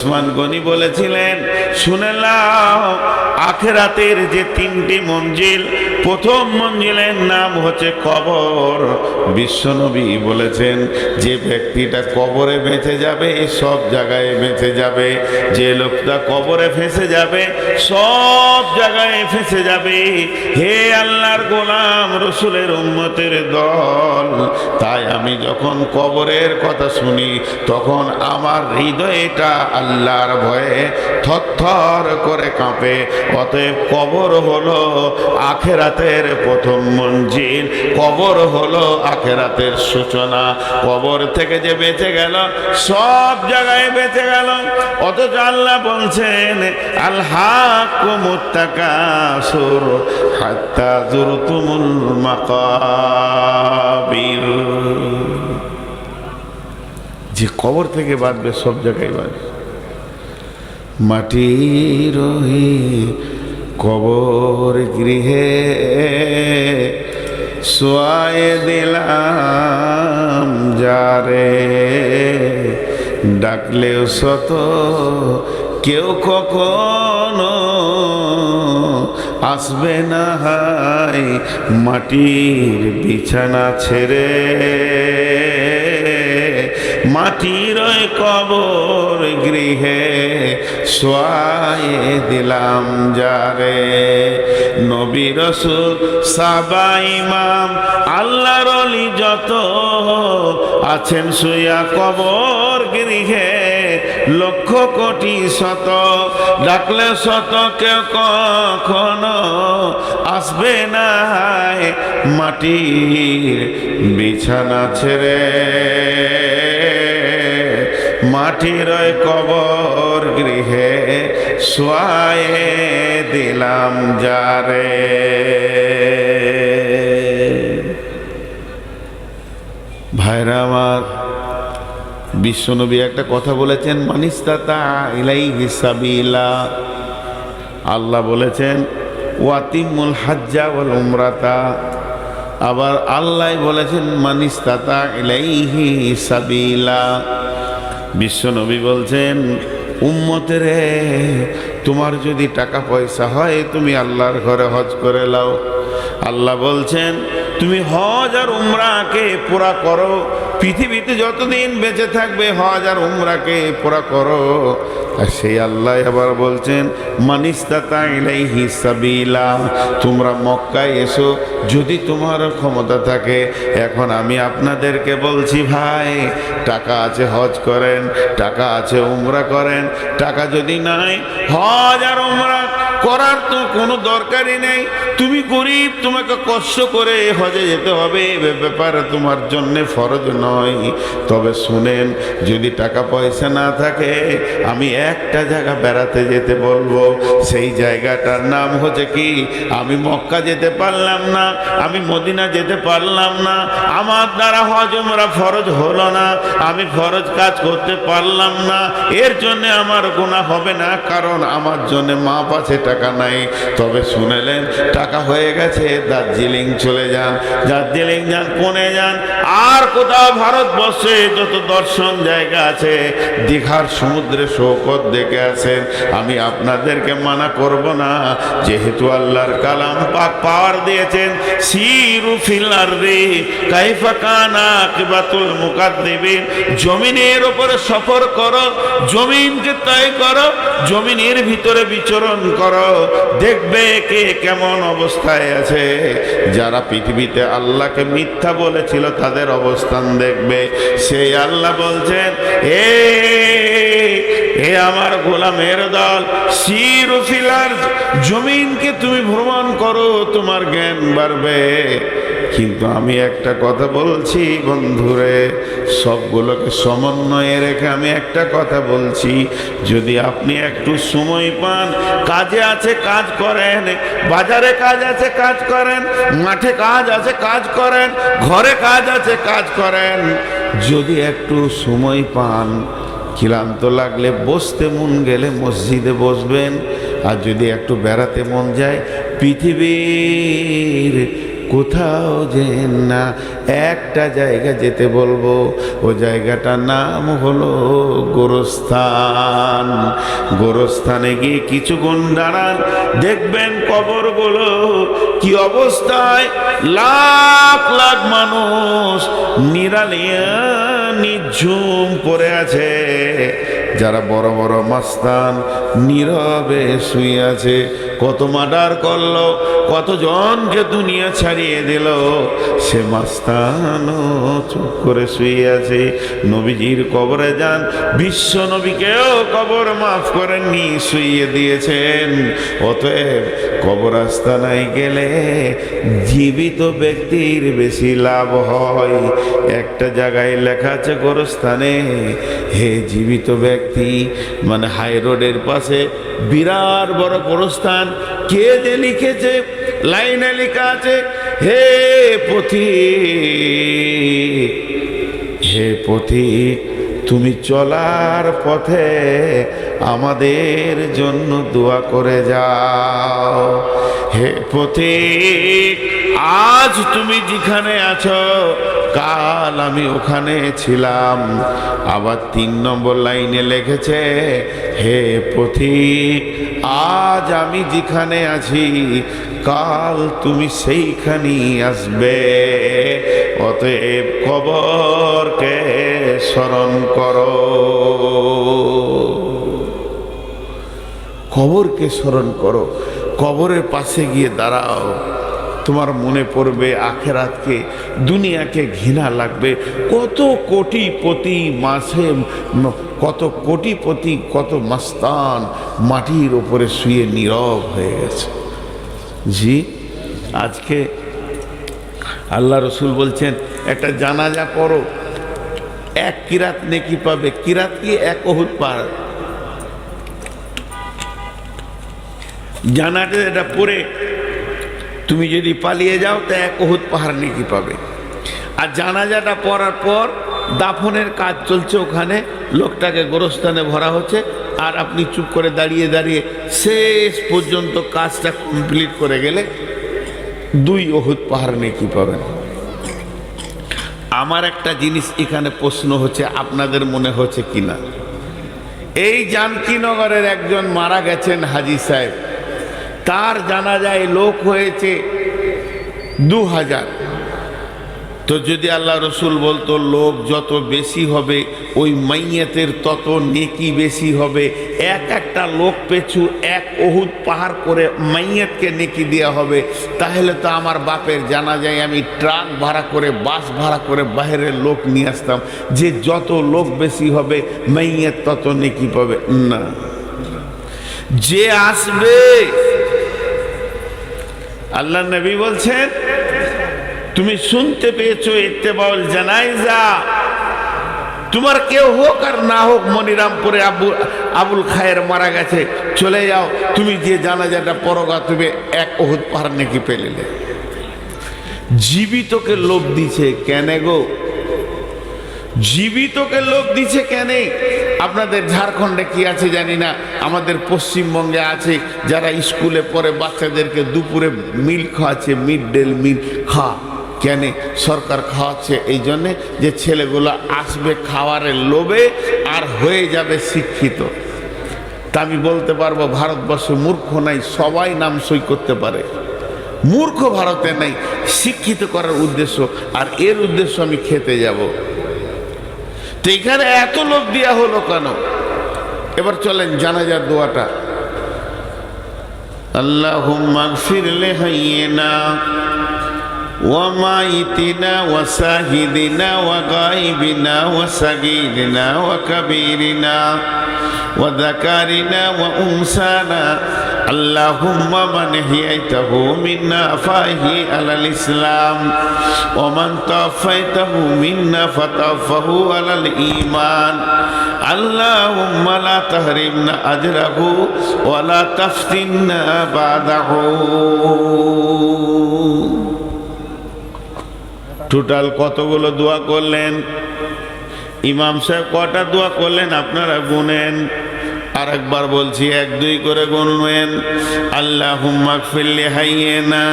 ওসমান গনি বলেছিলেন, শুনে নাও, আখিরাতের যে তিনটি মঞ্জিল, প্রথম মঞ্জিলের নাম হচ্ছে কবর। বিশ্বনবী বলেছেন, যে ব্যক্তিটা কবরে বেঁচে যাবে সব জায়গায় বেঁচে যাবে, যে লোকটা কবরে ফেঁসে যাবে সব জায়গায় ফেঁসে যাবে। হে আল্লাহর গোলাম, রসুলের উম্মতের দল, তাই আমি যখন কবরের কথা শুনি তখন আমার হৃদয়টা আল্লাহর ভয়ে থরথর করে কাঁপে। অতএব কবর হলো আখিরাতের প্রথম মঞ্জিল, কবর হলো আখিরাতের সূচনা। কবর থেকে যে বেঁচে গেল সব জায়গায় বেঁচে গেল। অথচ আল্লাহ বলছেন, আল হাকুমুত তাকাসুর হাত্তা যুরতুমুল মাকাবির। যে কবর থেকে বাঁচবে সব জায়গায় বাঁচবে। মাটির কবর গৃহে শোয়ায়ে দিলাম যারে, ডাকলেও শত কেউ কখনো আসবে না হায় মাটির বিছানা ছেড়ে। মাটির কবর গৃহে শোয়ায়ে দিলাম যারে। নবী রাসূল সাহাবা ইমাম আল্লাহর ওলি যত আছেন শুয়া কবর গৃহে, লক্ষ কোটি শত, ডাকলে শত কেউ কখনো আসবে না মাটির বিছানা ছেড়ে। মাটির কবর গৃহে শোয়ায়ে দিলাম যারে। ভাইরা আমার, বিশ্বনবী একটা কথা বলেছেন, মানিস্তাতা ইলাইহি সাবিলা। আল্লাহ বলেছেন, ওয়াতিমুল হাজ্জা ওয়াল উমরাতা। আবার আল্লাহ বলেছেন, মানিস্তাতা ইলাইহি সাবিলা। বিশ্বনবী বলছেন, উম্মতেরে, তোমার যদি টাকা পয়সা হয় তুমি আল্লাহর ঘরে হজ করে লাও। আল্লাহ বলছেন, তুমি হজ আর উমরাকে পুরা করো। পৃথিবীতে যতদিন বেঁচে থাকবে হজ আর উমরাকে পুরা করো। আর সেই আল্লাহ আবার বলছেন, মানিস্তাতা ইলাইহি সাবিলা, তোমরা মক্কায় এসো যদি তোমার ক্ষমতা থাকে। এখন আমি আপনাদেরকে বলছি, ভাই, টাকা আছে হজ করেন, টাকা আছে উমরা করেন। টাকা যদি নাই, হজ আর উমরা করার তো কোনো দরকারই নেই। তুমি গরিব, তোমাকে কষ্ট করে হজে যেতে হবে, এ ব্যাপারে তোমার জন্য ফরজ নয়। তবে শুনেন, যদি টাকা পয়সা না থাকে, আমি একটা জায়গা বেড়াতে যেতে বলবো। সেই জায়গাটার নাম হচ্ছে কি, আমি মক্কা যেতে পারলাম না, আমি মদিনা যেতে পারলাম না, আমার দ্বারা হজ উমরা ফরজ হলো না, আমি ফরজ কাজ করতে পারলাম না, এর জন্য আমার গুনাহ হবে না, কারণ আমার জন্য মাপ আছে, টাকা নাই। তবে শুনেলেন, টাকা হয়ে গেছে, দার্জিলিং চলে যান, দার্জিলিং যান, পুনে যান, আর কোথাও ভারতবর্ষে যত দর্শন জায়গা আছে, দীঘার সমুদ্রে সৈকত দেখে আসেন। আমি আপনাদেরকে মানা করব না, যেহেতু আল্লাহর কালাম পাক পাওয়ার দিয়েছেন, সিরু ফিল আরদি কাইফা কানা আকিবাতুল মুকাদ্দিবিন। জমিনের উপরে সফর করো, জমিনকে তয় করো, জমিনের ভিতরে বিচরণ করো, দেখবে কে কেমন অবস্থায় আছে। যারা পৃথিবীতে আল্লাহকে মিথ্যা বলেছিল তাদের অবস্থান দেখবে। সেই আল্লাহ বলছেন, হে আমার গোলামের দল, সিরু ফিল আরদ, জমিনকে তুমি ভ্রমণ করো, তোমার জ্ঞান বাড়বে। কিন্তু আমি একটা কথা বলছি বন্ধুরে, সবগুলোকে সমন্বয়ে রেখে আমি একটা কথা বলছি, যদি আপনি একটু সময় পান, কাজে আছে কাজ করেন, বাজারে কাজ আছে কাজ করেন, মাঠে কাজ আছে কাজ করেন, ঘরে কাজ আছে কাজ করেন। যদি একটু সময় পান, ক্লান্ত লাগলে, বসতে মন গেলে মসজিদে বসবেন। আর যদি একটু বেড়াতে মন যায়, পৃথিবীর কোথাও যেন না, একটা জায়গা যেতে বলবো, ও জায়গাটার নাম হলো গোরস্থান। গোরস্থানে গিয়ে কিছুক্ষণ দাঁড়ান, দেখবেন কবরগুলো কি অবস্থায়, লাখ লাখ মানুষ নিরালিয়া নিঝুম পড়ে আছে। যারা বড় বড় মাস্তান নীরবে শুয়ে আছে, কত মার্ডার করলো, কতজনকে দুনিয়া ছাড়িয়ে দিল, সে মাস্তানও চুপ করে শুয়ে আছে। নবীজির কবরে যান, বিশ্ব নবীকেও কবর মাফ করেননি, শুইয়ে দিয়েছেন। অতএব কবরস্থানায় গেলে জীবিত ব্যক্তির বেশি লাভ হয়। একটা জায়গায় লেখা আছে গোরস্থানে, হে জীবিত ব্যক্তি, মানে হাই রোডের পাশে বিরাট বড় গোরস্থান। কে যে লিখেছে, লাইনে লেখা আছে, হে পথিক, হে পথিক, তুমি চলার পথে আমাদের জন্য দোয়া করে যাও। হে পথিক, আজ তুমি যেখানে আছো, কাল আমি ওখানে ছিলাম। আবার 3 নম্বর লাইনে লিখেছে, হে পথিক, আজ আমি যেখানে আছি, কাল তুমি সেইখানেই আসবে। অতএব কবরকে স্মরণ করো, কবরকে স্মরণ করো। কবরের পাশে গিয়ে দাঁড়াও, তোমার মনে পড়বে আখেরাতকে, দুনিয়াকে ঘৃণা লাগবে। কত কোটিপতি মাসে, কত কোটিপতি, কত মাস্তান মাটির ওপরে শুয়ে নীরব হয়ে গেছে। জি, আজকে আল্লাহ রসুল বলছেন একটা জানাজা করো, 1 কিরাত নেকি পাবে। কিরাত কি? 1 উহুদ পাহাড়। জানাজা এটা পড়ে তুমি যদি পালিয়ে যাও তা 1 উহুদ পাহাড় নেকি পাবে। আর জানাজাটা পড়ার পর দাফনের কাজ চলছে, ওখানে লোকটাকে গোরস্থানে ভরা হচ্ছে, আর আপনি চুপ করে দাঁড়িয়ে দাঁড়িয়ে শেষ পর্যন্ত কাজটা কমপ্লিট করে গেলে 2 উহুদ পাহাড় নেকি পাবেন। আমার একটা জিনিস এখানে প্রশ্ন হচ্ছে, আপনাদের মনে হচ্ছে কিনা, এই জানকীনগরের একজন মারা গেছেন হাজী সাহেব, তার জানাজায় লোক হয়েছে 2000। তো যদি আল্লাহ রসুল বলতো লোক যত বেশি হবে ওই মাইয়াতের তত নেকি বেশি হবে, একটা লোক পেছু 1 উহুদ পাহাড় করে মাইয়াতকে নেকি দেওয়া হবে, তাহলে তো আমার বাপের জানাজায় আমি ট্রাক ভাড়া করে, বাস ভাড়া করে বাইরের লোক নিয়ে আসতাম, যে যত লোক বেশি হবে মাইয়াত তত নেকি পাবে না। যে আসবে, আল্লাহ নবী বলছেন, তুমি শুনতে পেয়েছো ইত্তেবাউল জানাইজা, তোমার কেউ হোক আর না হোক, মনিরামপুরে আবুল খায়ের মারা গেছে, চলে যাও, তুমি যে জানাজাটা পরগা, তুমি 1 উহুদ পাহাড় নেকি পেলে। জীবিতকে লোভ দিছে কেন গো? জীবিতকে লোভ দিছে কেন? আপনাদের ঝাড়খণ্ডে কি আছে জানি না, আমাদের পশ্চিমবঙ্গে আছে, যারা স্কুলে পড়ে বাচ্চাদেরকে দুপুরে মিল খাওয়াচ্ছে, মিড ডে মিল কেন সরকার খাওয়াচ্ছে? এই জন্যে যে ছেলেগুলো আসবে খাওয়ারের লোভে আর হয়ে যাবে শিক্ষিত। তা আমি বলতে পারবো ভারতবর্ষে মূর্খ নাই, সবাই নাম সই করতে পারে। মূর্খ ভারতে নাই, শিক্ষিত করার উদ্দেশ্য, আর এর উদ্দেশ্য আমি খেতে যাব। তো এখানে এত লোভ দেওয়া হলো কেন? এবার চলেন জানাজার দোয়াটা। আল্লাহুম্মা গফির লিহাইয়িনা ওয়া মাইতিনা ওয়া শাহিদিনা ওয়া গায়বিনা ওয়া সাগীরিনা ওয়া কাবীরিনা ওয়া যাকারিনা ওয়া উনসানা আল্লাহুম্মা মান হিয়াইতাহু মিন্না ফাহি আলাল ইসলাম ওয়া মান তাওয়াফাইতাহু মিন্না ফাতাওয়াফাহু আলাল ঈমান আল্লাহুম্মা লা তাহরিমনা আজরাহু ওয়া লা তাফতিননা বাদাহু। টোটাল কতগুলো দোয়া করলেন? ইমাম সাহেব কটা দোয়া করলেন আপনারা গুনেন? আর একবার বলছি, 1 2 করে গুনবেন। আল্লাহুম্মা গফিরলি হাইয়িনা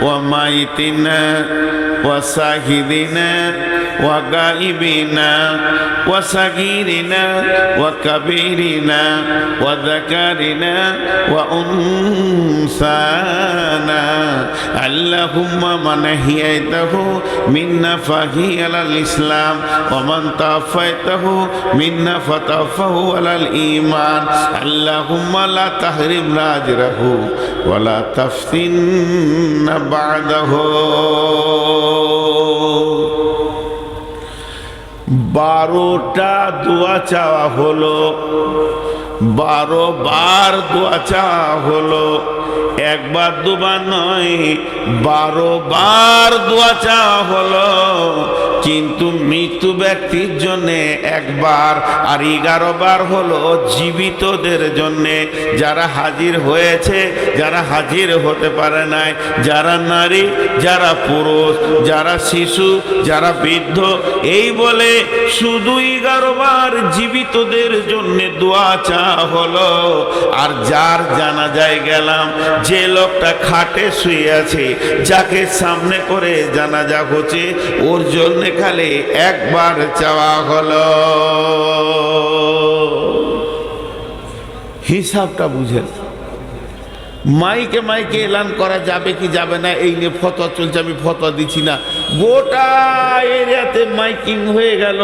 ওয়া মাইতিনা ওয়া সাহিদিনা ওয়া গাইবিনা ওয়া সাগীরিনা ওয়া কাবীরিনা ওয়া যাকারিনা ওয়া উনসানা। আল্লাহুম্মা মান আহইয়াতাহু মিন্না ফাহিয়া আলাল ইসলাম ওয়া মান তাওয়াফাইতাহু মিন্না ফাতাওয়াফাহু আলাল ঈমান। আল্লাহুম্মা লা তাহরিমনা আজরাহু ওয়া লা তাফতিননা বা'দাহু। 12টা দোয়া চাওয়া হলো, 12 বার দোয়া চাওয়া হলো, একবার দুবার নয়, 12 বার দোয়া চাওয়া হলো। কিন্তু মৃত্যু ব্যক্তির জন্য একবার, আর 11 বার হলো জীবিতদের জন্য, যারা হাজির হয়েছে, যারা হাজির হতে পারে নাই, যারা নারী, যারা পুরুষ, যারা শিশু, যারা বৃদ্ধ, এই বলে শুধু 11 বার জীবিতদের জন্য দোয়া চাওয়া হলো। আর যার জানাজায় গেলাম, যে লোকটা খাটে শুয়ে আছে, যাকে সামনে করে জানাজা হচ্ছে, ওর জন্য খালি একবার চাওয়া হলো। হিসাবটা বুঝেন। মাইকে মাইকে এলান করা যাবে কি যাবে না এই নিয়ে ফতোয়া চলছে, আমি ফতোয়া দিচ্ছি না। গোটা এরিয়াতে মাইকিং হয়ে গেল,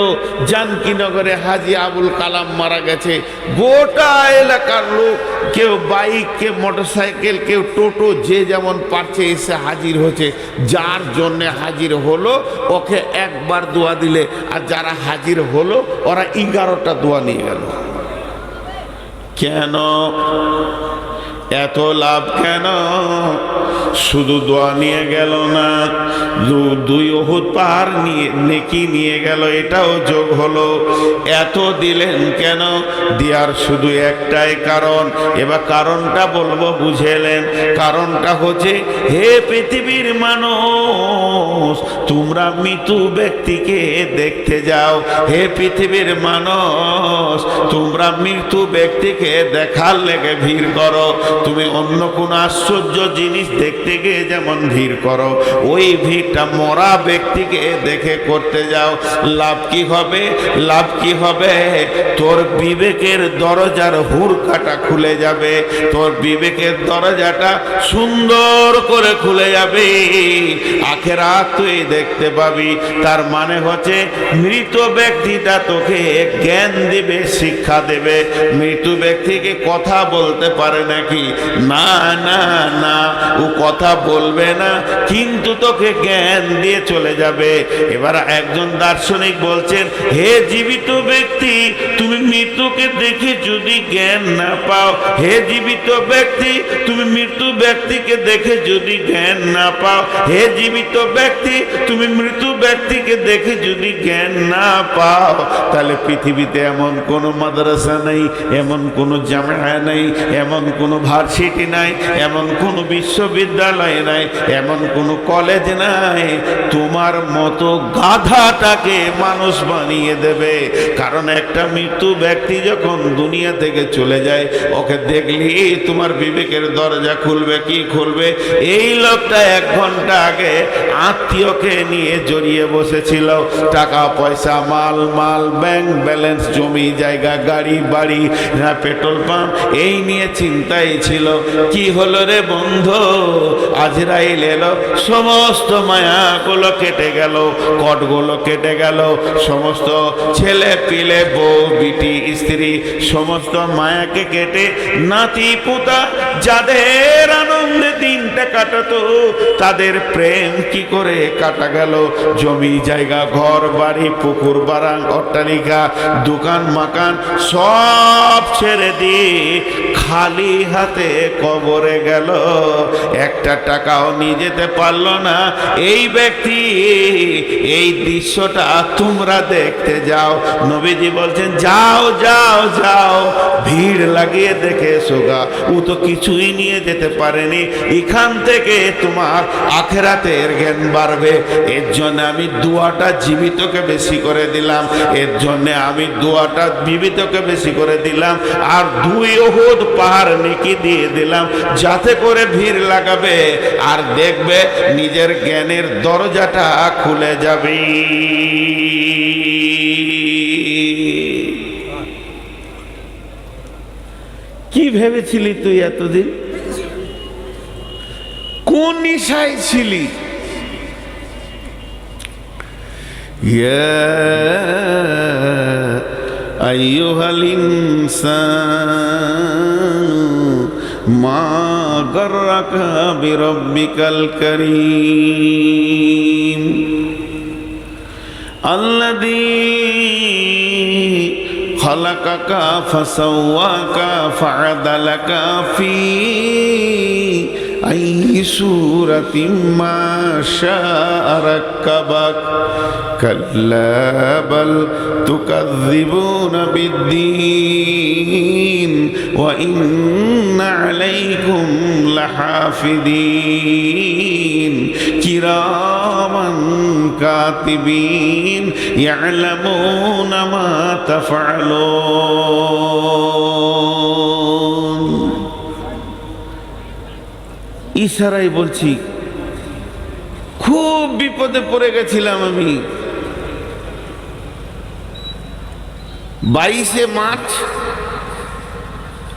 জানকীনগরে হাজী আবুল কালাম মারা গেছে, গোটা এলাকার লোক, কেউ বাইক, কেউ মোটরসাইকেল, কেউ টোটো, যে যেমন পারছে এসে হাজির হচ্ছে। যার জন্যে হাজির হলো ওকে একবার দোয়া দিলে, আর যারা হাজির হলো ওরা 11টা দোয়া নিয়ে গেল। কেন এত লাভ? কেন শুধু দোয়া নিয়ে গেল না, 2 উহুদ পাহাড় নিয়ে নেকি নিয়ে গেল, এটাও যোগ হলো। এত দিলেন কেন? দেওয়ার শুধু একটাই কারণ, এবার কারণটা বলবো, বুঝেলেন? কারণটা হচ্ছে, হে পৃথিবীর মানুষ, তোমরা মৃত্যু ব্যক্তিকে দেখতে যাও। হে পৃথিবীর মানুষ, তোমরা মৃত্যু ব্যক্তিকে দেখার লেগে ভিড় করো। তুমি অন্য কোন আশ্চর্য জিনিস দেখতে গিয়ে যেমন ভিড় করো, ওই ভিড়টা মরা ব্যক্তিকে দেখে করতে যাও। লাভ কি হবে? লাভ কি হবে? তোর বিবেকের দরজার হুড়কাটা খুলে যাবে, তোর বিবেকের দরজাটা সুন্দর করে খুলে যাবে, আখিরাত তুই দেখতে পাবি। তার মানে হচ্ছে, মৃত ব্যক্তিটা তোকে জ্ঞান দিবে, শিক্ষা দেবে। মৃত ব্যক্তিকে কথা বলতে পারে নাকি? না না না, ও কথা বলবে না, কিন্তু তোকে জ্ঞান দিয়ে চলে যাবে। এবার একজন দার্শনিক বলছেন, হে জীবিত ব্যক্তি, তুমি মৃত্যুকে দেখে যদি জ্ঞান না পাও, হে জীবিত ব্যক্তি, তুমি মৃত্যু ব্যক্তিকে দেখে যদি জ্ঞান না পাও, হে জীবিত ব্যক্তি, তুমি মৃত্যু ব্যক্তিকে দেখে যদি জ্ঞান না পাও, তাহলে পৃথিবীতে এমন কোনো মাদ্রাসা নেই, এমন কোনো জামিয়া নেই, এমন কোনো ভার্সিটি নাই, এমন কোনো বিশ্ববিদ্যালয় নাই, এমন কোনো কলেজ নাই তোমার মতো গাধাটাকে মানুষ বানিয়ে দেবে। কারণ একটা মৃত্যু ব্যক্তি যখন দুনিয়া থেকে চলে যায়, ওকে দেখলি তোমার বিবেকের দরজা খুলবে কি খুলবে? এই লোকটা 1 ঘন্টা আগে আত্মীয়কে নিয়ে জড়িয়ে বসেছিল, টাকা পয়সা, মাল মাল, ব্যাংক ব্যালেন্স, জমি জায়গা, গাড়ি বাড়ি, পেট্রোল পাম্প, এই নিয়ে চিন্তাই ছিল। কি হলো রে বন্ধু? আজরাইল এলো, সমস্ত মায়াগুলো কেটে গেল, কটগুলো কেটে গেল, সমস্ত ছেলে পিলে, বউ বিটি স্ত্রী, সমস্ত মায়াকে কেটে নাতি পুতা যাদের আনন্দে দিনটা কাটাতো, তাদের প্রেম কি করে কাটা গেল? জমি জায়গা, ঘর বাড়ি, পুকুর বারাং, অট্টালিকা, দোকান মাকান সব ছেড়ে দিয়ে খালি হাতে কবরে গেল, একটা টাকাও নিয়ে যেতে পারলো না। এই ব্যক্তি, এই দৃশ্যটা তোমরা দেখতে যাও। নবীজি বলছেন, যাও যাও যাও, ভিড় লাগিয়ে দেখে এসো গা। ও তো কিছুই নিয়ে যেতে পারেনি, বলেনি এখান থেকে তোমার আখিরাতের জ্ঞান বাড়বে। এর জন্য আমি দোয়াটা জীবিতকে বেশি করে দিলাম, এর জন্য আমি দোয়াটা জীবিতকে বেশি করে দিলাম। আর 2 উহুদ পাহাড় নেকি দিয়ে দিলাম, যাতে করে ভিড় লাগাবে আর দেখবে নিজের জ্ঞানের দরজাটা খুলে যাবে। কি ভেবেছিলি তুই এতদিন? কোন নিশায় ছিলি? ইয়া আইয়ুহাল ইনসানু মা গাররাকা বিরাব্বিকাল কারীম আল্লাযী খালাকাকা ফাসাওয়াকা ফাআদালাকা ফি আইয়ি সূরাতিন মা শাআ রাক্কাবাক কাল্লা বাল তুকাযযিবুনা বিদ্দীন ওয়া ইন্না আলাইকুম লাহাফিদিন কিরামান কাতিবিন ইয়ালামুনা মা তাফআলুন। ইশারায় বলছি, খুব বিপদে পড়ে গেছিলাম আমি। 22শে মার্চ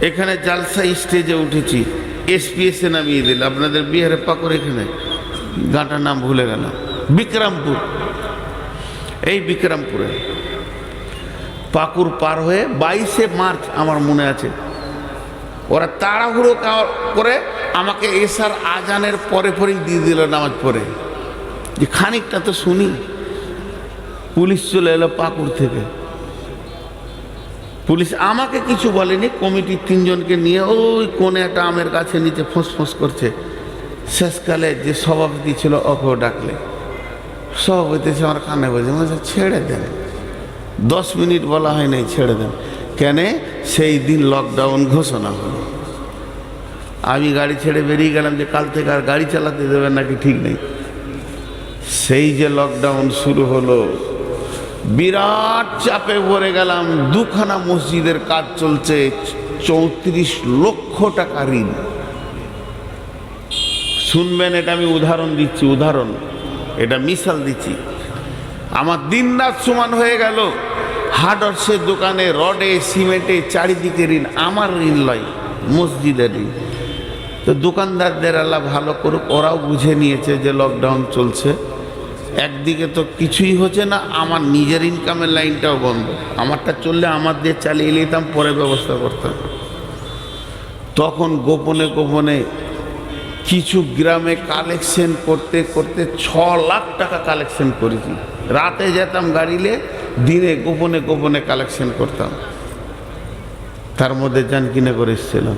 এখানে জালসা স্টেজে উঠেছি, এসপিএস এ নামিয়ে দিল আপনাদের বিহারে পাকুর, এখানে গাঁটার নাম ভুলে গেলাম, বিক্রমপুর। এই বিক্রমপুরে পাকুর পার হয়ে 22শে মার্চ আমার মনে আছে, ওরা তাড়াহুড়ো করে আমাকে এশার আজানের পরে পরেই দিয়ে দিল নামাজ পড়ে, যে খানিকটা তো শুনি। পুলিশ চলে এলো পাকুর থেকে। পুলিশ আমাকে কিছু বলেনি, কমিটির 3 জনকে নিয়ে ওই কোণে একটা আমের গাছে নিচে ফোঁস করছে। শেষকালে যে সভাপতি ছিল ওকেও ডাকলে, সভাপতি এসে আমার কানে বলছে ছেড়ে দেন। 10 মিনিট বলা হয় নাই, ছেড়ে দেন। কেন? সেই দিন লকডাউন ঘোষণা হলো। আমি গাড়ি ছেড়ে বেরিয়ে গেলাম যে কাল থেকে আর গাড়ি চালাতে দেবেন নাকি ঠিক নেই। সেই যে লকডাউন শুরু হলো, বিরাট চাপে পড়ে গেলাম। 2খানা মসজিদের কাজ চলছে, 34 লক্ষ টাকা ঋণ। শুনবেন, এটা আমি উদাহরণ দিচ্ছি, উদাহরণ, এটা মিসাল দিচ্ছি। আমার দিন রাত সমান হয়ে গেল। হার্ডওয়ার্সের দোকানে রডে সিমেন্টে চারিদিকে ঋণ, আমার ঋণ লয়, মসজিদের ঋণ। তো দোকানদারদের আল্লাহ ভালো করুক, ওরাও বুঝে নিয়েছে যে লকডাউন চলছে, একদিকে তো কিছুই হচ্ছে না, আমার নিজের ইনকামের লাইনটাও বন্ধ। আমারটা চললে আমার দিয়ে চালিয়ে নিতাম, পরে ব্যবস্থা করতাম। তখন গোপনে গোপনে কিছু গ্রামে কালেকশন করতে করতে 6 লাখ টাকা কালেকশন করেছি। রাতে যেতাম গাড়িলে, দিনে গোপনে গোপনে কালেকশন করতাম। তার মধ্যে যান কিনে করে এসেছিলাম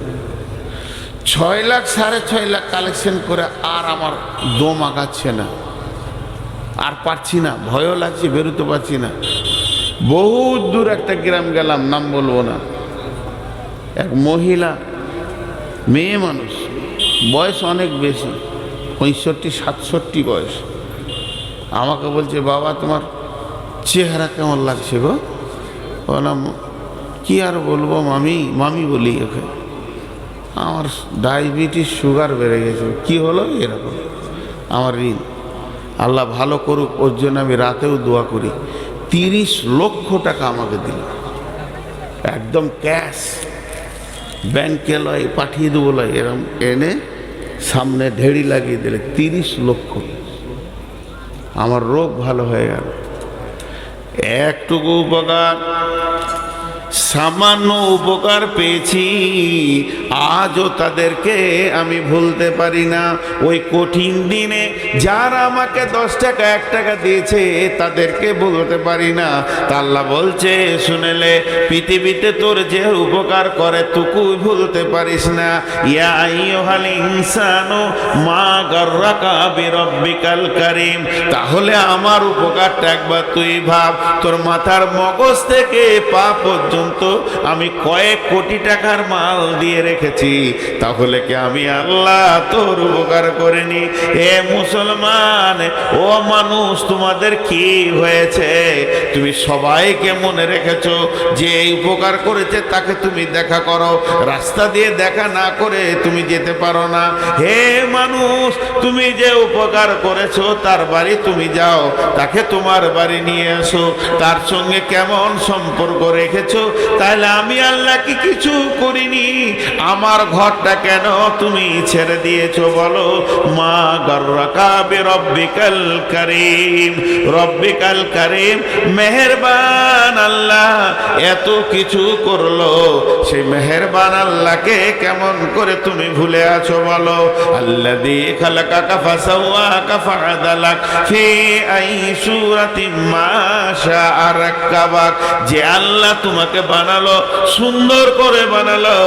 6 লাখ 6.5 লাখ কালেকশন করে। আর আমার দম আগাচ্ছে না, আর পারছি না, ভয়ও লাগছে, বেরোতে পারছি না। বহুত দূর একটা গ্রাম গেলাম, নাম বলবো না। এক মহিলা, মেয়ে মানুষ, বয়স অনেক বেশি, 65-67 বয়স। আমাকে বলছে, বাবা তোমার চেহারা কেমন লাগছে গো? বললাম কি আর বলবো মামি, মামি বলি ওকে। আমার ডায়াবেটিস, সুগার বেড়ে গেছে। কি হলো? এরকম আমার ঋণ। আল্লাহ ভালো করুক, ওর জন্য আমি রাতেও দোয়া করি। 30 লক্ষ টাকা আমাকে দিল, একদম ক্যাশ, ব্যাংকে লয়, পাঠিয়ে দেবো লয়, এরকম এনে সামনে ঢেড়ি লাগিয়ে দিলে 30 লক্ষ। আমার রোগ ভালো হয়ে গেল। একটুকু উপকার, সামান্য উপকার পেয়েছি, আজও তাদেরকে আমি ভুলতে পারি না। ওই কঠিন দিনে যারা আমাকে 10 টাকা 1 টাকা দিয়েছে তাদেরকে ভুলতে পারি না। তা আল্লাহ বলছে, শুনেলে পৃথিবীতে তোর যে উপকার করে তুকুই ভুলতে পারিস না। ইয়া আইয়ুহাল ইনসানু মা গাররাকা বিরাব্বিকাল কারীম। তাহলে আমার উপকারটা একবার তুই ভাব। তোর মাথার মগজ থেকে পা পর্যন্ত তো আমি কয়েক কোটি টাকার মাল দিয়ে রেখেছি, তাহলে কি আমি আল্লাহ তোর উপকার করিনি? এ মুসলমান, ও মানুষ, তোমাদের কি হয়েছে? তুমি সবাইকে মনে রেখেছো যে এই উপকার করেছে তাকে তুমি দেখা করো, রাস্তা দিয়ে দেখা না করে তুমি যেতে পারো না। হে মানুষ, তুমি যে উপকার করেছো তার বাড়ি তুমি যাও, তাকে তোমার বাড়ি নিয়ে এসো, তার সঙ্গে কেমন সম্পর্ক রেখেছো? তাহলে আমি আল্লাহ কি কিছু করিনি? আমার ঘরটা কেন তুমি ছেড়ে দিয়েছো বলো? মা গর্রাকা বিরব্বিকাল কারীম, রব্বিকাল কারীম, মেহেরবান আল্লাহ এত কিছু করলো, সেই মেহেরবান আল্লাহকে কেমন করে তুমি ভুলে আছো বলো? আল্লাযী খালাকাকা ফাসাওয়াকা ফাআদালাক ফি আই সূরাতিন মা শাআ রাক্কাবাক, যে আল্লাহ তোমাকে বানালো, সুন্দর করে বানালো,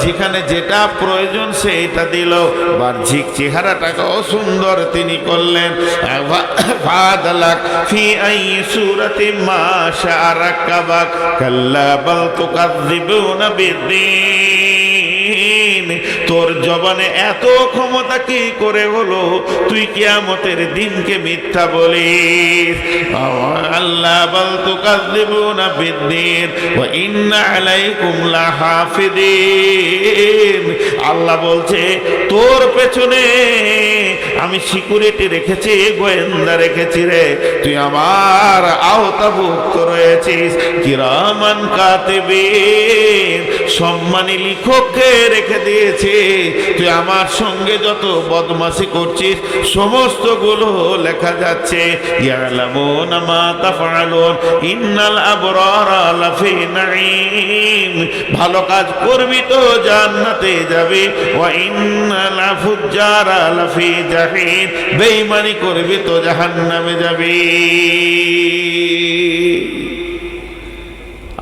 যেখানে যেটা প্রয়োজন সেটা দিল, বাহ্যিক চেহারাটাকেও সুন্দর তিনি করলেন। ফাআদালাক ফি আই সূরাতিন মা শাআ রাক্কাবাক কাল্লা বাল তুকাযযিবুনা বিদ্দীন, তোর জবানে এত ক্ষমতা কি করে হলো তুই কিয়ামতের দিনকে মিথ্যা বলিস? আল্লাহ বাল তুকাযযিবুনা বিদ্দীন ওয়া ইন্না আলাইকুম লাহাফিদিন, আল্লাহ বলছে তোর পেছনে আমি সিকিউরিটি রেখেছি, গোয়েন্দা রেখেছি রে, তুই আমার আওতাভুক্ত রয়েছিস। কিরামান কাতিবিন, সম্মানী লিখককে রেখে দিয়েছে, তুই আমার সঙ্গে যত বদমাশি করছিস সমস্ত গুলো লেখা যাচ্ছে। ইয়ালামুনা মা তাফআলুন ইন্নাল আবরারা লাফি নাঈম, ভালো কাজ করবি তো জান্নাতে যাবি, ওয়া ইন্নাল ফুজ্জারা লাফি জাহিম, বেঈমানি করবি তো জাহান্নামে যাবি।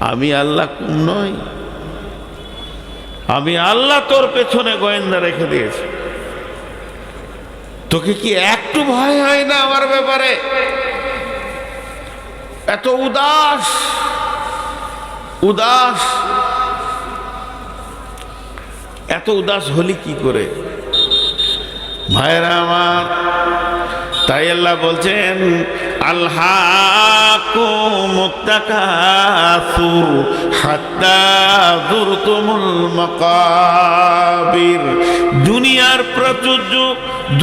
আমি আল্লাহ কম নই? আমি আল্লাহ তোর পেছনে গোয়েন্দা রেখে দিয়েছি, তোকে কি একটু ভয় হয় না আমার ব্যাপারে? এত উদাস উদাস, এত উদাস হলি কি করে ভাইরা আমার? তাই আল্লাহ বলছেন আলহাকুমুত তাকাসুর হাত্তা যুরতুমুল মাকাবির, দুনিয়ার প্রাচুর্য,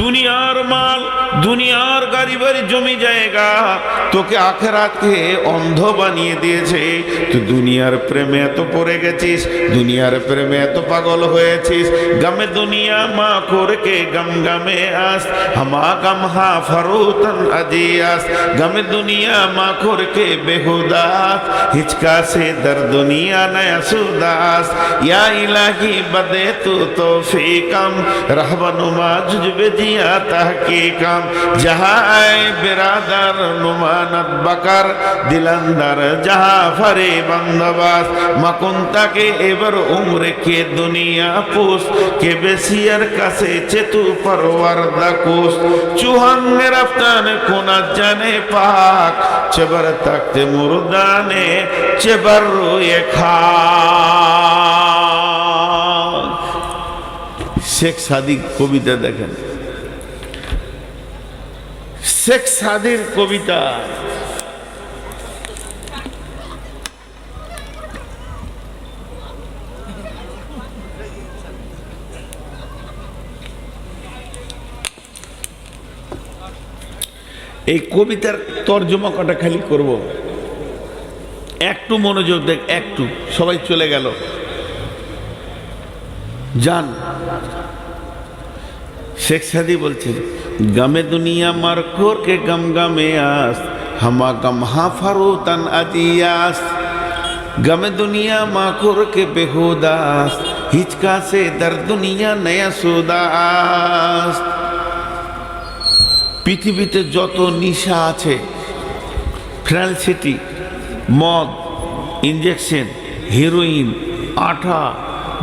দুনিয়ার মাল, দুনিয়ার গাড়ি বাড়ি জমি জায়গা তোকে আখিরাতকে অন্ধ বানিয়ে দিয়েছে। তুই দুনিয়ার প্রেমে এত পড়ে গেছিস, দুনিয়ার প্রেমে এত পাগল হয়েছিস। গামে দুনিয়া মা করকে গম গামে আস, হামা গম হা ফরুতন আজিয়াস, গামে দুনিয়া মা করকে বেহুদাস, হিচকা সে দর দুনিয়া নয়া সুদাস। ইয়া ইলাহি বদে তু তৌফিকম, रहबनुमा जुजबे जिया तहकीकम, जहां बिरादर नुमानत बकर दिलंदर जहां फरे बंदबास, मकुंता के एबर उम्र के दुनिया पुस के बेसियर कसे चेतु परवर दकुस, चुहन रफ्तान कोना जाने पाक, चबर तख्ते मुर्दाने चबर रोए खा। শেখ সাদির কবিতা দেখেন, শেখ সাদির কবিতা। এই কবিতার তর্জমা কটা খালি করব, একটু মনোযোগ দেখ, একটু সবাই চলে গেল জান। শেখ সাদি বলছেন গমে দুনিয়া মারখোর কে গম গমে আস, হামা গম হা ফারুতান আজিয়াস, গমে দুনিয়া মাখোর কে বেহুদাস, হিচকা সে দর দুনিয়া নয়া সুদাস। পৃথিবীতে যত নিশা আছে, ফ্রান্সিটি, মদ, ইনজেকশন, হেরোইন, আঠা,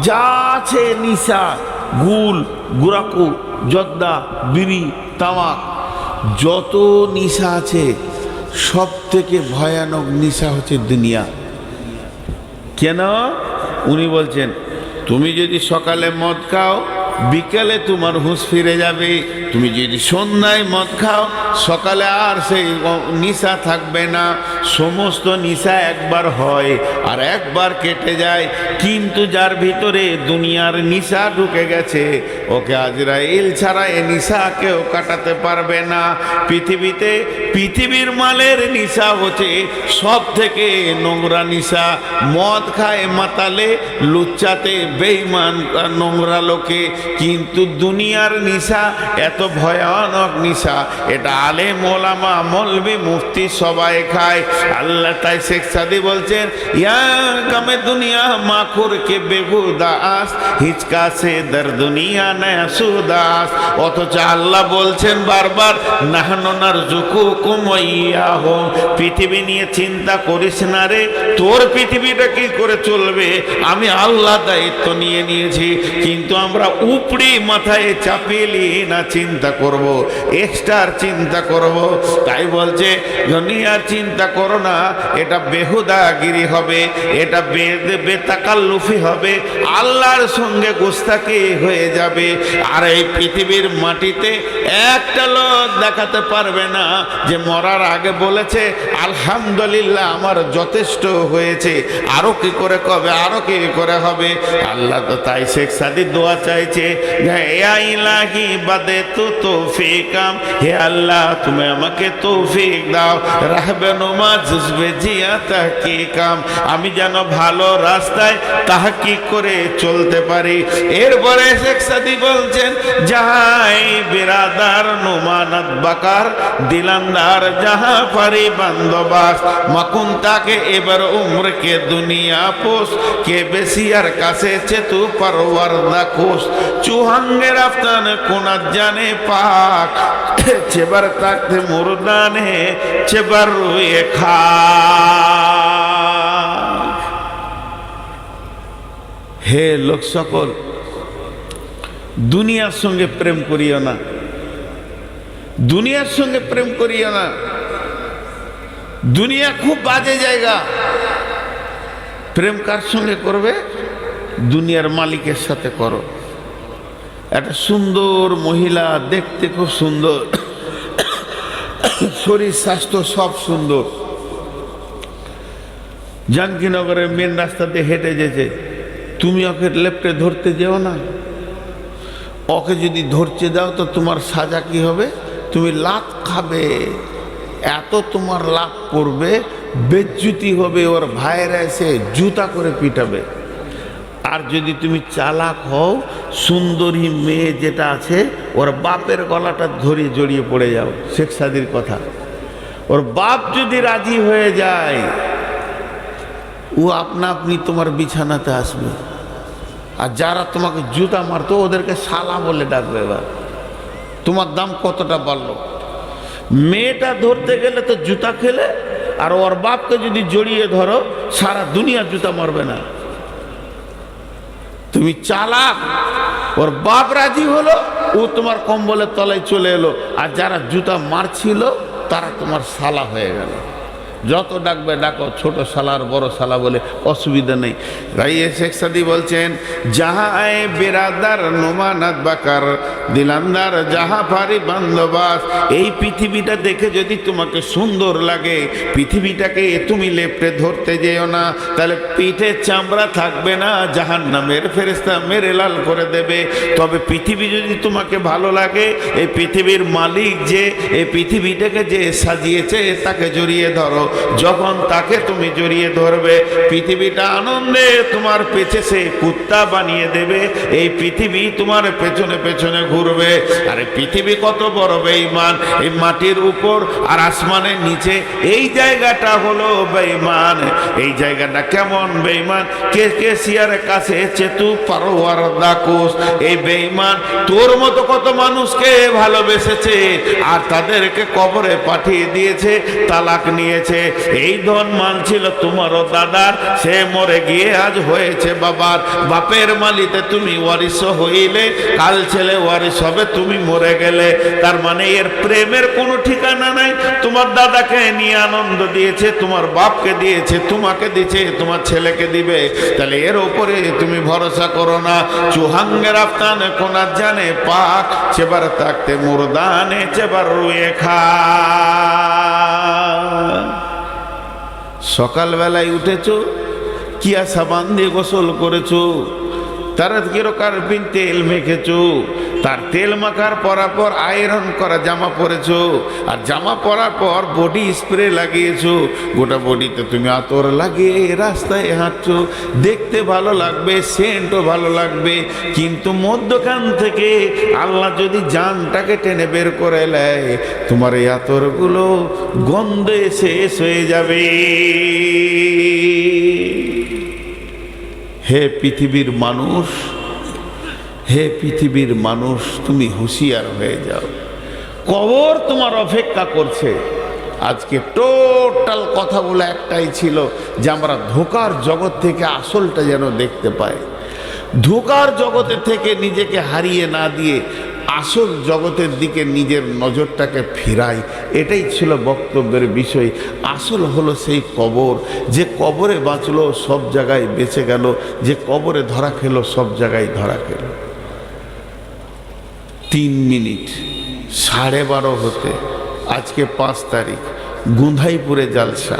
যা আছে নিশা, গুল, গুরাকু, জর্দা, বিড়ি, তামাক, যত নিশা আছে সব থেকে ভয়ানক নিশা হচ্ছে দুনিয়া। কেন? উনি বলছেন তুমি যদি সকালে মদ খাও বিকেলে তোমার হুঁশ ফিরে যাবে, তুমি যদি সন্ধ্যায় মদ খাও সকালে আর সেই নিশা থাকবে না। সমস্ত নিশা একবার হয় আর একবার কেটে যায়, কিন্তু যার ভিতরে দুনিয়ার নিশা ঢুকে গেছে ওকে আজরাইল ছাড়া এ নিশা কেউ কাটাতে পারবে না। পৃথিবীর মালের নিশা হচ্ছে সব থেকে নোংরা নিশা। মদ খায় মাতালে, লুচ্চাতে বেঈমান নোংরা লোকে, কিন্তু দুনিয়ার নিশা এত ভয়ানক নিশা, এটা আলেম ওলামা মৌলবি মুফতি সবাই খায়। আল্লাহ তাই শেখ সাদি বলছেন ইয়া কামে দুনিয়া মাখুর কে বেহুদাস, হিচকা সে দর দুনিয়া নয়া সুদাস। অথচ আল্লাহ বলছেন বারবার নাহনু নারযুকুকুম ওয়া ইয়াহুম, পৃথিবী নিয়ে চিন্তা করিস না রে, তোর পৃথিবীটা কি করে চলবে আমি আল্লাহ দায়িত্ব নিয়ে নিয়েছি। কিন্তু আমরা উপরি মাথায় চাপিয়ে নিয়ে না চিন্তা করব, এক্সট্রার চিন্তা করব। তাই বলছে দুনিয়ার চিন্তা করো না, এটা বেহুদাগিরি হবে, এটা বেতাকাল্লুফি হবে, আল্লাহর সঙ্গে গোস্তাকি হয়ে যাবে। আর এই পৃথিবীর মাটিতে একটা লোক দেখাতে পারবে না যে মরার আগে বলেছে আলহামদুলিল্লাহ আমার যথেষ্ট হয়েছে, আরো কি করে কবে, আরো কি করে হবে। আল্লাহ তো তাই শেখ সাদি দোয়া চাইছে, ইলাহি বাদে তো তৌফিকাম, হে আল্লাহ তুমি আমাকে তৌফিক দাও, রাহবে নুমা জুজবে জিয়া তাহকিকাম, আমি যেন ভালো রাস্তায় তাহকিক করে চলতে পারি। এরপরে শেখ সাদি বলছেন যাহাই বিরাদার নুমানাত বাকার, দিলান্দার যাহা পারি বান্দবাস, মাকুন তাকে এবার উম্র কে দুনিয়া পোষ, কে বেশিয়ার কাছে চেতু পারওয়ার দাকুস, চুহাঙ্গের আফতান কোনাত জানে পাক, চেবার তাকতে মুরদানে চেবার রুয়ে খা। হে লোক সকল, দুনিয়ার সঙ্গে প্রেম করিও না, দুনিয়ার সঙ্গে প্রেম করিও না। দুনিয়া খুব বাজে জায়গা। প্রেম কার সঙ্গে করবে? দুনিয়ার মালিকের সাথে করো। একটা সুন্দর মহিলা, দেখতে খুব সুন্দর, শরীর স্বাস্থ্য সব সুন্দর, জানকীনগরের মেন রাস্তাতে হেঁটে যেতে, তুমি ওকে লেপটে ধরতে যেও না। ওকে যদি ধরতে দাও তো তোমার সাজা কি হবে? তুমি লাত খাবে, এত তোমার লাভ পড়বে, বেজ্জুতি হবে, ওর ভাইয়েরা এসে জুতা করে পিটাবে। আর যদি তুমি চালাক হও, সুন্দরী মেয়ে যেটা আছে ওর বাপের গলাটা ধরিয়ে জড়িয়ে পড়ে যাও। শেখ সাদির কথা, ওর বাপ যদি রাজি হয়ে যায় ও আপনা আপনি তোমার বিছানাতে আসবে। আর যারা তোমাকে জুতা মারতো ওদেরকে শালা বলে ডাকবে। এবার তোমার দাম কতটা বাড়লো। মেয়েটা ধরতে গেলে তো জুতা খেলে, আর ওর বাপকে যদি জড়িয়ে ধরো সারা দুনিয়া জুতা মারবে না। তুমি চালাক, ওর বাপ রাজি হলো, ও তোমার কম্বলের তলায় চলে এলো, আর যারা জুতা মারছিল তারা তোমার শালা হয়ে গেল। যত ডাকবে ডাকো, ছোট শালার বড় শালা বলে, অসুবিধা নেই। রাইয়ে শেখ সাদি বলছেন যাহা আয় বেরাদার নোমানাত বাকার, দিলান্দার যাহা পারি বান্দবাস। এই পৃথিবীটা দেখে যদি তোমাকে সুন্দর লাগে, পৃথিবীটাকে তুমি লেপটে ধরতে যেও না, তাহলে পিঠে চামড়া থাকবে না, জাহান্নামের ফেরেশতা মেরে লাল করে দেবে। তবে পৃথিবী যদি তোমাকে ভালো লাগে, এই পৃথিবীর মালিক যে এই পৃথিবীটাকে যে সাজিয়েছে তাকে জড়িয়ে ধরো। যখন তাকে তুমি জড়িয়ে ধরবে, পৃথিবীটা আনন্দে তোমার পেছে সে কুত্তা বানিয়ে দেবে। এই পৃথিবী তোমার পেছনে পেছনে ঘুরবে। আরে পৃথিবী কত বড় বেঈমান, এই মাটির উপর আর আসমানের নিচে এই জায়গাটা হলো বেঈমান। এই জায়গাটা কেমন বেঈমান? কেসিয়ারের কাছে চেতু পারওয়ার দাকুস। এই বেঈমান তোর মতো কত মানুষকে ভালোবেসেছে আর তাদেরকে কবরে পাঠিয়ে দিয়েছে, তালাক নিয়েছে। মানছে, এই ধন মানছিল তোমারও দাদার, সে মরে গিয়ে আজ হয়েছে বাবার। বাপের মালিতে তুমি ওয়ারিস হইলে, কাল ছেলে ওয়ারিস হবে তুমি মরে গেলে। তার মানে এর প্রেমের কোনো ঠিকানা নাই। তোমার দাদাকে নিয়ে আনন্দ দিয়েছে, তোমার বাপকে দিয়েছে, তোমাকে দিয়েছে, তোমার ছেলেকে দিবে। তাহলে এর উপরে তুমি ভরসা করো না। চুহাঙ্গের আফতানে কোনার জানে পাক, চেবার থাকতে মুরদানে চেবার রুয়ে খা। সকালবেলায় উঠেছো, কিয়া সাবান দিয়ে গোসল করেছো, তার কিরকারপিন তেল মেখেছো, তার তেল মাখার পরার পর আয়রন করা জামা পরেছো, আর জামা পরার পর বডি স্প্রে লাগিয়েছো, গোটা বডিতে তুমি আতর লাগিয়ে রাস্তায় হাঁটছো। দেখতে ভালো লাগবে, সেন্টও ভালো লাগবে, কিন্তু মধ্যখান থেকে আল্লাহ যদি জানটাকে টেনে বের করে নেয়, তোমার এই আতরগুলো গন্ধে শেষ হয়ে যাবে। হে পৃথিবীর মানুষ, হে পৃথিবীর মানুষ, তুমি হুঁশিয়ার হয়ে যাও, কবর তোমার অপেক্ষা করছে। আজকে টোটাল কথা বলে একটাই ছিল যে আমরা ধোঁকার জগৎ থেকে আসলটা যেন দেখতে পাই, ধোঁকার জগতে থেকে নিজেকে হারিয়ে না দিয়ে আসল জগতের দিকে নিজের নজরটাকে ফিরাই। এটাই ছিল বক্তব্যের বিষয়। আসল হলো সেই কবর, যে কবরে বাঁচলো সব জায়গায় বেঁচে গেল, যে কবরে ধরা খেলো সব জায়গায় ধরা খেল। 3 মিনিট 12:30 হতে আজকে 5 তারিখ, গুন্ধাইপুরে জালসা,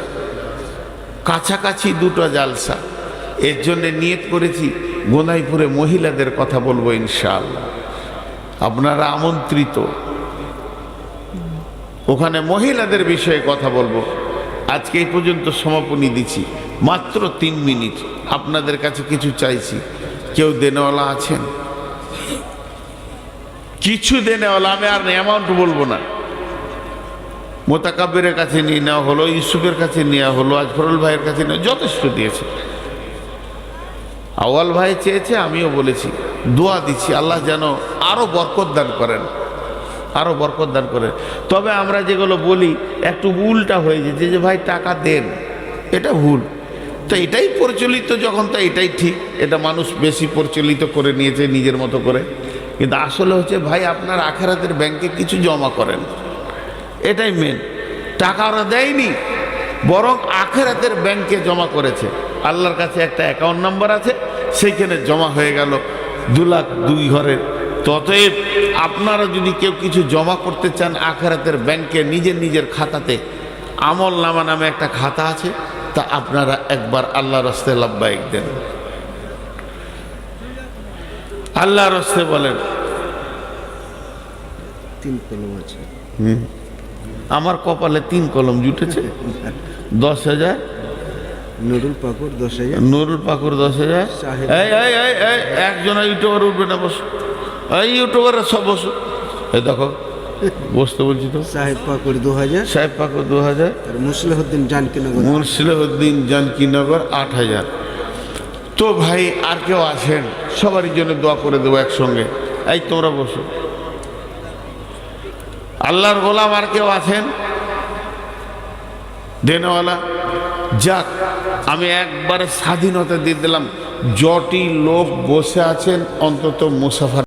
কাছাকাছি 2টা জালসা। এর জন্যে নিয়ত করেছি গুন্ধাইপুরে মহিলাদের কথা বলবো ইনশাআল্লাহ, আপনারা আমন্ত্রিত। ওখানে মহিলাদের বিষয়ে কথা বলবো। আজকে এই পর্যন্ত সমাপনী দিচ্ছি, মাত্র 3 মিনিট। আপনাদের কাছে কিছু চাইছি, কেউ দেনেওয়ালা আছেন? কিছু দেনেওয়ালা, আমি আর অ্যামাউন্ট বলবো না। মোতাকাব্বিরের কাছে নিয়ে নেওয়া হলো, ইউসুফের কাছে নেওয়া হলো, আজফরুল ভাইয়ের কাছে নেওয়া, যথেষ্ট দিয়েছে। আওয়াল ভাই চেয়েছে, আমিও বলেছি, দোয়া দিচ্ছি আল্লাহ যেন আরো বরকত দান করেন, আরো বরকত দান করেন। তবে আমরা যেগুলো বলি একটু উল্টা হয়ে যায়, যে ভাই টাকা দেন, এটা ভুল। তো এটাই প্রচলিত যখন, তো এটাই ঠিক, এটা মানুষ বেশি প্রচলিত করে নিয়েছে নিজের মতো করে। কিন্তু আসলে হচ্ছে ভাই আপনার আখেরাতের ব্যাংকে কিছু জমা করেন, এটাই মেন। টাকা ওরা দেয়নি, বরং আখেরাতের ব্যাংকে জমা করেছে। আল্লাহর কাছে একটা অ্যাকাউন্ট নাম্বার আছে, সেইখানে জমা হয়ে গেল 2 লাখ 2 ঘরের। ততএব আপনারা যদি কেউ কিছু জমা করতে চান আখেরাতের ব্যাংকে, নিজের নিজের খাতাতে, আমল নামা নামে একটা খাতা আছে, তা আপনারা একবার আল্লাহর রাস্তায় লাব্বাইক দেন, আল্লাহর রাস্তায় বলেন। 3 কলম আছে। আমার কপালে 3 কলম জুটেছে। 10,000 নুরুল পাকুর 10,000, নুরুল পাকুর 10,000। এই একজন ইউটিউবার উঠবে না, বসো। এই ইউটিউবাররা সব বসো, এই দেখো বসতে বলছি তো। সাহেব পাকুর 2,000, সাহেব পাকুর 2,000, আর মুসলিহউদ্দিন জানকীনগর, মুসলিহউদ্দিন জানকীনগর 8,000। তো ভাই আর কেউ আছেন? সবারই জন্য দোয়া করে দেবো একসঙ্গে। এই তোমরা বসো। আল্লাহর গোলাম আর কেউ আছেন দেনওয়ালা? যাক, আমি একবারে স্বাধীনতা দিয়ে দিলাম। যটি লোক বসে আছেন অন্তত মুসাফার